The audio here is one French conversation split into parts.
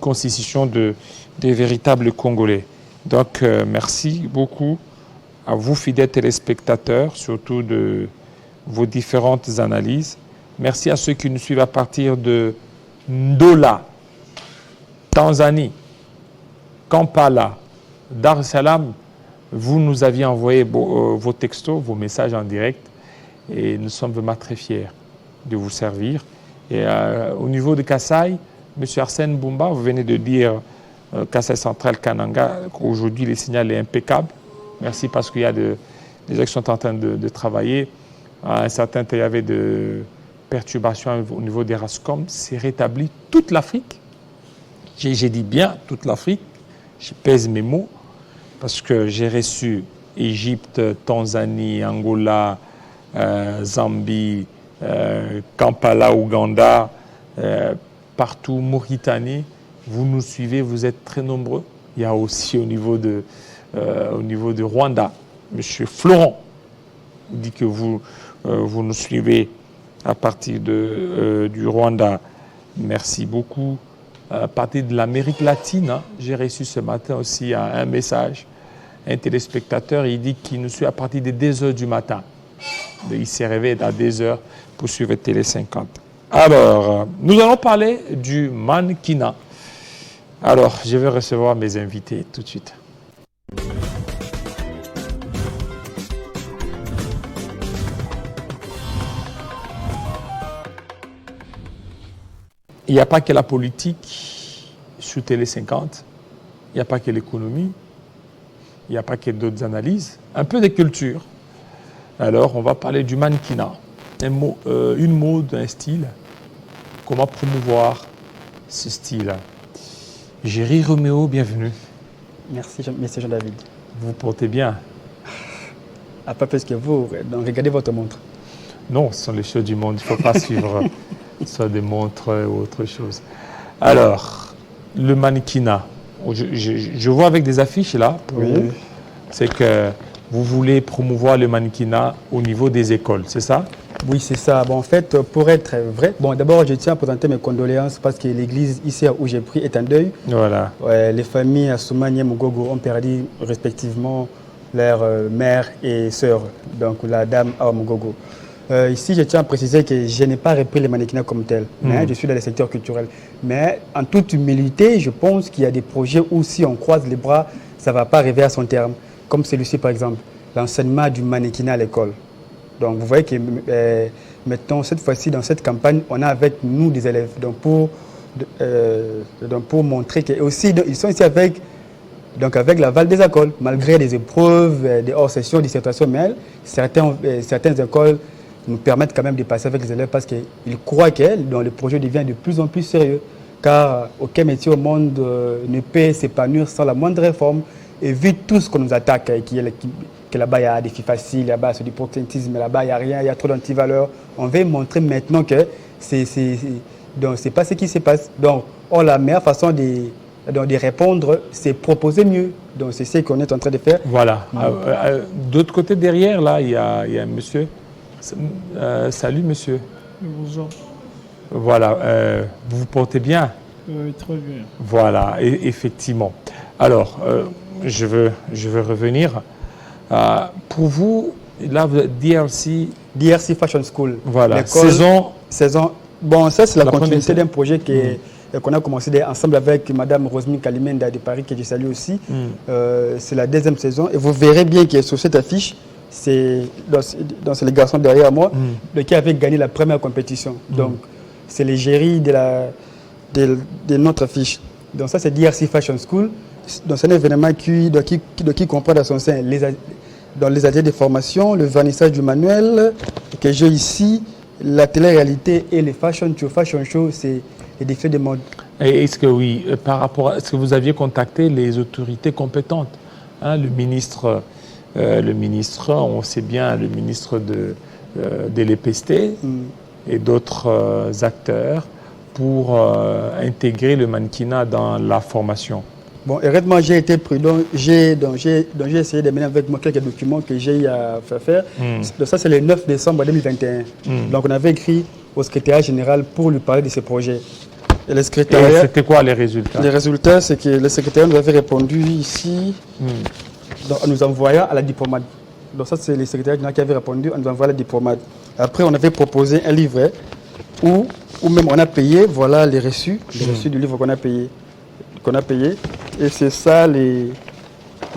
constitution des véritables Congolais. Donc, merci beaucoup à vous, fidèles téléspectateurs, surtout de vos différentes analyses. Merci à ceux qui nous suivent à partir de Ndola, Tanzanie, Kampala, Dar es Salaam. Vous nous aviez envoyé vos textos, vos messages en direct, et nous sommes vraiment très fiers de vous servir. Et au niveau de Kasaï, M. Arsène Boumba, vous venez de dire Kasaï Central Kananga, qu'aujourd'hui le signal est impeccable. Merci parce qu'il y a des gens qui sont en train de travailler. À un certain temps, il y avait de perturbations au niveau des RASCOM. C'est rétabli toute l'Afrique. J'ai dit bien toute l'Afrique. Je pèse mes mots parce que j'ai reçu Égypte, Tanzanie, Angola, Zambie, Kampala, Ouganda, partout, Mauritanie. Vous nous suivez, vous êtes très nombreux. Il y a aussi au niveau de Rwanda, M. Florent dit que vous nous suivez à partir du Rwanda. Merci beaucoup. À partir de l'Amérique latine, hein, j'ai reçu ce matin aussi un message. Un téléspectateur, il dit qu'il nous suit à partir de 2h du matin. Il s'est réveillé à 2h pour suivre Télé 50. Alors, nous allons parler du mannequinat. Alors, je vais recevoir mes invités tout de suite. Il n'y a pas que la politique sur Télé 50, il n'y a pas que l'économie, il n'y a pas que d'autres analyses, un peu de culture. Alors, on va parler du mannequinat, une mode, un style. Comment promouvoir ce style? Géry Roméo, bienvenue. Merci, Monsieur Jean-David. Vous vous portez bien? Pas plus que vous, donc regardez votre montre. Non, ce sont les choses du monde, il ne faut pas suivre soit des montres ou autre chose. Alors, le mannequinat, je vois avec des affiches là, pour vous, c'est que vous voulez promouvoir le mannequinat au niveau des écoles, c'est ça? Oui, c'est ça. Bon, en fait, pour être vrai, bon, d'abord, je tiens à présenter mes condoléances parce que l'église ici où j'ai pris est en deuil. Voilà. Les familles Assoumani et Mugogo ont perdu respectivement leur mère et sœur, donc la dame Awa Mugogo. Ici, je tiens à préciser que je n'ai pas repris les mannequinats comme tel, mais je suis dans le secteur culturel. Mais en toute humilité, je pense qu'il y a des projets où si on croise les bras, ça ne va pas arriver à son terme. Comme celui-ci, par exemple, l'enseignement du mannequinat à l'école. Donc, vous voyez que maintenant, cette fois-ci, dans cette campagne, on a avec nous des élèves. Donc, pour montrer que aussi, ils sont ici avec l'aval des écoles, malgré des épreuves, des hors-sessions, des dissertations, mais certaines écoles nous permettent quand même de passer avec les élèves parce qu'ils croient que le projet devient de plus en plus sérieux. Car aucun métier au monde ne peut s'épanouir sans la moindre réforme. Et vu tout ce qu'on nous attaque, que là-bas il y a des filles faciles, là-bas c'est du proxénétisme, là-bas il n'y a rien, il y a trop d'antivaleurs, on veut montrer maintenant que c'est pas ce qui se passe. Donc, la meilleure façon de répondre, c'est proposer mieux. Donc, c'est ce qu'on est en train de faire. Voilà. D'autre côté, derrière, là, il y a un monsieur. Salut, monsieur. Bonjour. Voilà. Vous vous portez bien? Oui, très bien. Voilà, effectivement. Alors, je veux revenir. Pour vous, là, vous êtes DRC Fashion School. Voilà. Saison. Bon, ça, c'est la continuité d'un projet qu'on a commencé ensemble avec Mme Rosemine Kalimenda de Paris, que je salue aussi. C'est la deuxième saison. Et vous verrez bien que sur cette affiche, c'est les garçons derrière moi qui avaient gagné la première compétition. Donc, c'est l'égérie de notre affiche. Donc, ça, c'est DRC Fashion School. Donc, c'est un événement qui comprend dans son sein dans les ateliers de formation, le vernissage du manuel que j'ai ici, la télé-réalité et les fashion show, c'est les défis de mode. Et est-ce que oui, par rapport à est-ce que vous aviez contacté les autorités compétentes, hein, le ministre, on sait bien, le ministre de l'EPST et d'autres acteurs pour intégrer le mannequinat dans la formation? Bon, heureusement, j'ai été prudent. J'ai essayé de mener avec moi quelques documents que j'ai à faire. Donc ça, c'est le 9 décembre 2021. Donc, on avait écrit au secrétariat général pour lui parler de ce projet. Et le Et secrétariat, c'était quoi les résultats? les résultats, c'est que le secrétariat nous avait répondu ici en nous envoyant à la diplomate. Donc ça, c'est le secrétariat général qui avait répondu en nous envoyant à la diplomate. Après, on avait proposé un livret où même on a payé, voilà les reçus du livre qu'on a payé. Et c'est ça les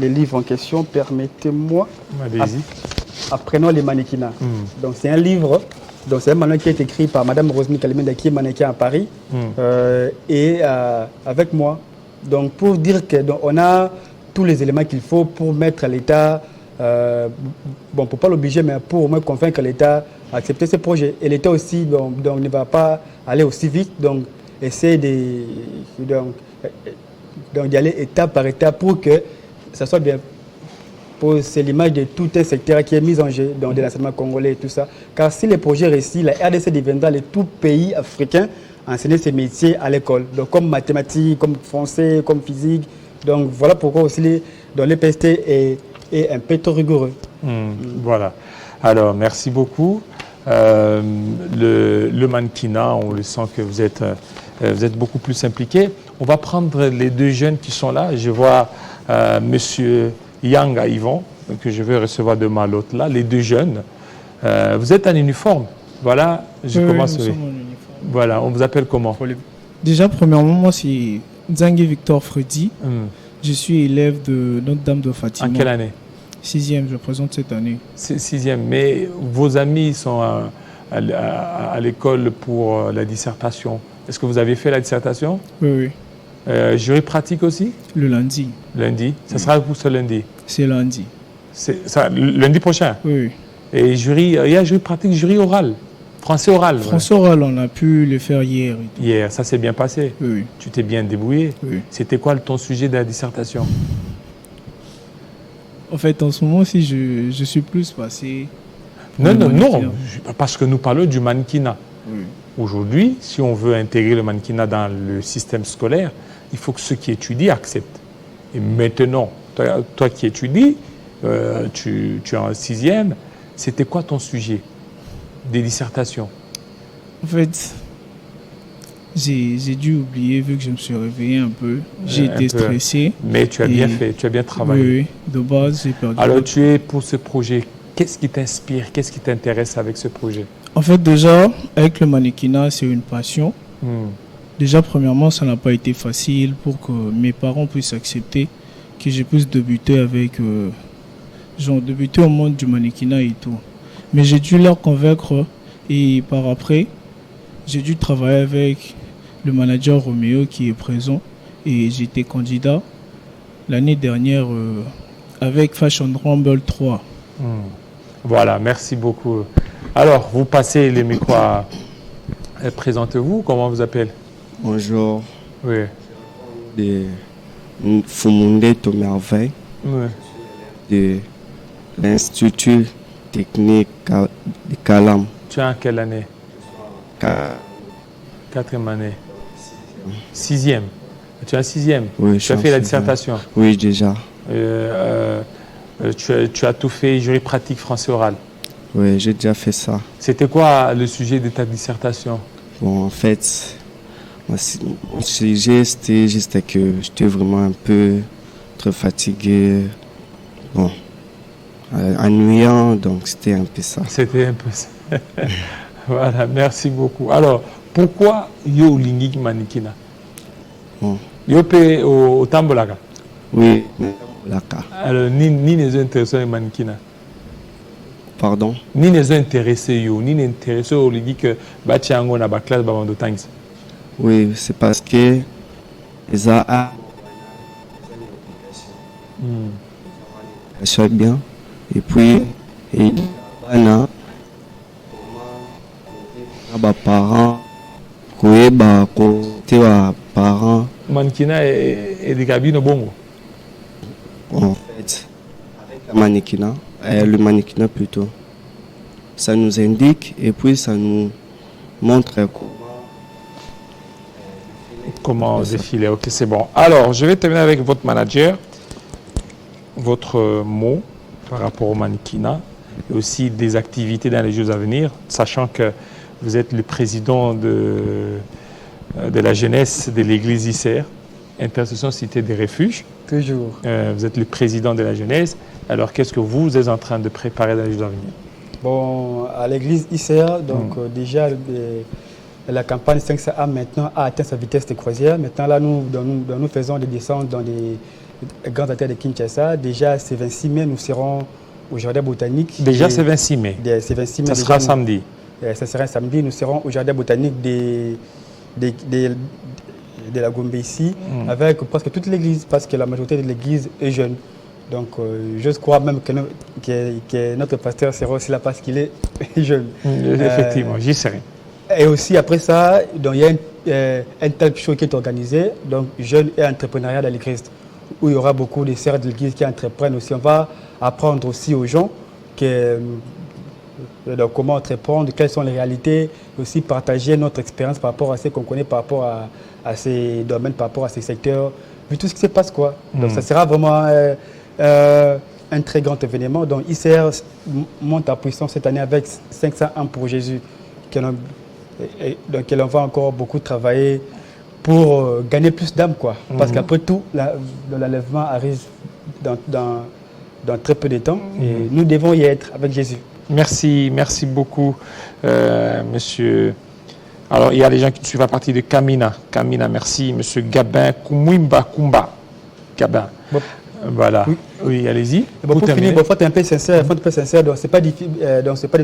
livres en question. Permettez-moi. Allez-y. Apprenons les mannequinats. Donc c'est un livre, donc c'est un manuel qui est écrit par Madame Roselyne Kalimenda qui est mannequin à Paris avec moi. Donc pour dire que donc, on a tous les éléments qu'il faut pour mettre l'État, bon pour pas l'obliger mais pour au moins convaincre l'État à accepter ce projet. Et l'État aussi donc ne va pas aller aussi vite, donc essayer d'y aller étape par étape pour que ça soit bien. C'est l'image de tout un secteur qui est mis en jeu dans l'enseignement congolais et tout ça. Car si le projet réussit, la RDC deviendra le tout pays africain à enseigner ces métiers à l'école. Donc comme mathématiques, comme français, comme physique. Donc voilà pourquoi aussi le PST est un peu trop rigoureux. Voilà. Alors merci beaucoup. Le mannequinat, on le sent que vous êtes beaucoup plus impliqué. On va prendre les deux jeunes qui sont là. Je vois Monsieur Yanga Yvon, que je vais recevoir demain l'autre là, les deux jeunes. Vous êtes en uniforme. Voilà, je commence. Nous sommes en uniforme. Voilà, on vous appelle comment? Déjà, premièrement, moi, c'est Nzangi Victor Freddy. Je suis élève de Notre-Dame de Fatima. En quelle année? 6e, je présente cette année. 6e. Mais vos amis sont à l'école pour la dissertation. Est-ce que vous avez fait la dissertation? Oui. Jury pratique aussi? Le lundi. Lundi. Ça sera pour ce lundi? C'est lundi. Lundi prochain? Oui. Et jury, il y a jury pratique, jury oral. Français oral. Français oral, on a pu le faire hier. Hier, ça s'est bien passé? Oui. Tu t'es bien débrouillé? Oui. C'était quoi ton sujet de la dissertation? En fait, en ce moment, si je suis plus passé... Non, parce que nous parlons du mannequinat. Oui. Aujourd'hui, si on veut intégrer le mannequinat dans le système scolaire, il faut que ceux qui étudient acceptent. Et maintenant, toi qui étudies, tu es en 6e, c'était quoi ton sujet des dissertations? En fait, j'ai dû oublier vu que je me suis réveillé un peu. J'ai été stressé. Mais tu as bien fait, tu as bien travaillé. Oui, de base, j'ai perdu. Alors, tu es pour ce projet. Qu'est-ce qui t'inspire? Qu'est-ce qui t'intéresse avec ce projet? En fait, déjà, avec le mannequinat, c'est une passion. Déjà, premièrement, ça n'a pas été facile pour que mes parents puissent accepter que je puisse débuter avec... débuter au monde du mannequinat et tout. Mais j'ai dû leur convaincre et par après, j'ai dû travailler avec le manager Roméo qui est présent et j'étais candidat l'année dernière avec Fashion Rumble 3. Voilà, merci beaucoup. Alors, vous passez les micros à... Présentez-vous, comment vous appelez? Bonjour. Oui. De Fumunde Tomerveille. Oui. De l'Institut technique de Kalam. Tu es en quelle année? 4e année. 6e. Tu es en 6e? Oui, tu as fait la dissertation? Oui, déjà. Tu as tout fait, jury pratique, français oral? Oui, j'ai déjà fait ça. C'était quoi le sujet de ta dissertation? Bon, en fait, mon sujet, c'était juste que j'étais vraiment un peu trop fatigué. Bon, ennuyant, donc c'était un peu ça. C'était un peu ça. Voilà, merci beaucoup. Alors, pourquoi yo lingik mannequinat? Bon. Yo pe au Tambolaka? Oui, Tambolaka. Alors, ni les intéressés au mannequinat? Pardon? Ni les intéressés yo, ni les intéressés au lingik batiango na ba classe ba bando tangs? Oui, c'est parce que les a ça bien. Et puis, voilà. Parents, parents. Mannequinat et des cabines bongo. En fait, avec le mannequinat plutôt, ça nous indique et puis ça nous montre comment défiler. Ok, c'est bon. Alors, je vais terminer avec votre manager, votre mot par rapport au mannequinat et aussi des activités dans les Jeux à venir, sachant que vous êtes le président de la jeunesse de l'église ICR, Intercession Cité des Refuges. Toujours. Vous êtes le président de la jeunesse. Alors, qu'est-ce que vous êtes en train de préparer dans les jours à venir? Bon, à l'église ICR, donc déjà, la campagne 500A maintenant a atteint sa vitesse de croisière. Maintenant, là, nous faisons des descentes dans les grands artères de Kinshasa. Déjà, ce 26 mai, nous serons au Jardin botanique. Déjà, c'est 26 mai. C'est 26 mai. Ça sera samedi. Ça sera samedi. Nous serons au Jardin botanique de la Gombe ici, avec presque toute l'église, parce que la majorité de l'église est jeune. Donc, je crois même que notre pasteur sera aussi là parce qu'il est jeune. Effectivement, j'y serai. Et aussi, après ça, donc, il y a un talk show qui est organisé, donc jeunes et entrepreneuriat dans l'église, où il y aura beaucoup de sœurs de l'église qui entreprennent aussi. On va apprendre aussi aux gens donc, comment entreprendre, quelles sont les réalités, aussi partager notre expérience par rapport à ce qu'on connaît, par rapport à ces domaines, par rapport à ces secteurs, vu tout ce qui se passe, quoi. Donc, ça sera vraiment un très grand événement. Donc, ICR monte à puissance cette année avec 501 pour Jésus, dans lequel on va encore beaucoup travailler pour gagner plus d'âmes, quoi. Parce qu'après tout, l'enlèvement arrive dans très peu de temps et nous devons y être avec Jésus. Merci beaucoup, monsieur. Alors, il y a des gens qui suivent à partir de Kamina. Kamina, merci. Monsieur Gabin Koumouimba Koumba. Gabin. Bon. Voilà. Oui, allez-y. Bon, pour finir, il faut être un peu sincère. Donc, ce n'est pas du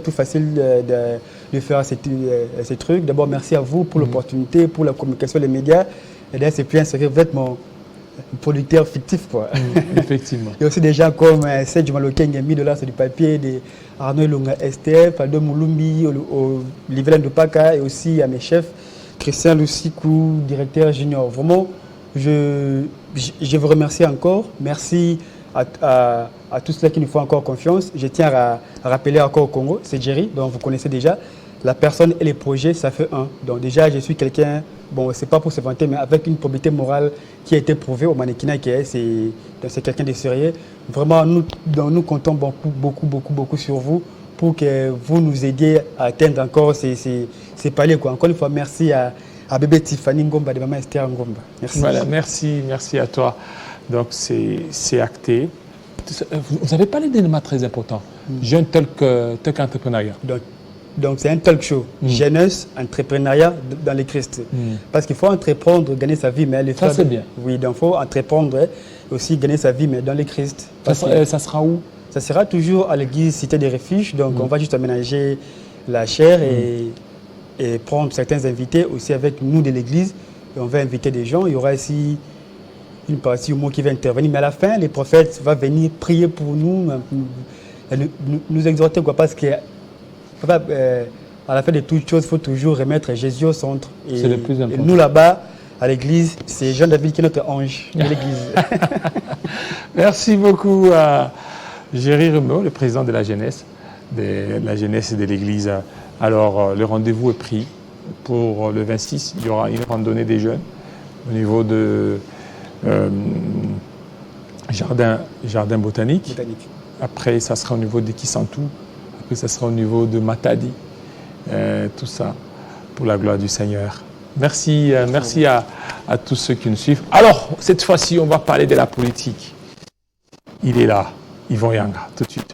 tout facile de faire ces trucs. D'abord, merci à vous pour l'opportunité, pour la communication des médias. Et d'ailleurs, c'est plus sérieux. Vous êtes mon producteur fictif, quoi. Effectivement. Il y a aussi des gens comme Serge Maloké Ngemi de l'Art du papier, Arnaud Longa STF, Aldo Moulumbi, au Livelaine de Paka, et aussi à mes chefs, Christian Lucikou, directeur junior. Vraiment, je vous remercie encore. Merci à tous ceux qui nous font encore confiance. Je tiens à rappeler encore au Congo, c'est Jerry, dont vous connaissez déjà. La personne et les projets, ça fait un. Donc déjà, je suis quelqu'un, bon, c'est pas pour se vanter, mais avec une probité morale qui a été prouvée au mannequinat, c'est quelqu'un de sérieux. Vraiment, nous comptons beaucoup sur vous pour que vous nous aidiez à atteindre encore ces paliers, quoi. Encore une fois, merci à bébé Tiffany Ngomba de maman Esther Ngomba. Merci. Voilà, merci à toi. Donc, c'est acté. Vous avez parlé d'éléments très importants. Jeune tel qu'entrepreneuriat. Donc, c'est un talk show, jeunesse, entrepreneuriat dans les Christ. Parce qu'il faut entreprendre, gagner sa vie, mais ça, c'est bien. Oui, donc il faut entreprendre aussi, gagner sa vie, mais dans les Christ. Ça sera où? Ça sera toujours à l'église Cité des Refuges. Donc, on va juste aménager la chaire et prendre certains invités aussi avec nous de l'église. Et on va inviter des gens. Il y aura ici une partie au moins qui va intervenir. Mais à la fin, les prophètes vont venir prier pour nous, nous exhorter, quoi, parce que à la fin de toutes choses, il faut toujours remettre Jésus au centre. C'est le plus important. Et nous, là-bas, à l'église, c'est Jean David qui est notre ange de l'église. Merci beaucoup à Géry Remeau, le président de la jeunesse et de l'église. Alors, le rendez-vous est pris pour le 26. Il y aura une randonnée des jeunes au niveau de jardin botanique. Après, ça sera au niveau de Kisantou. Après, ça sera au niveau de Matadi. Tout ça pour la gloire du Seigneur. Merci à tous ceux qui nous suivent. Alors, cette fois-ci, on va parler de la politique. Il est là, Yvon Yanga, tout de suite.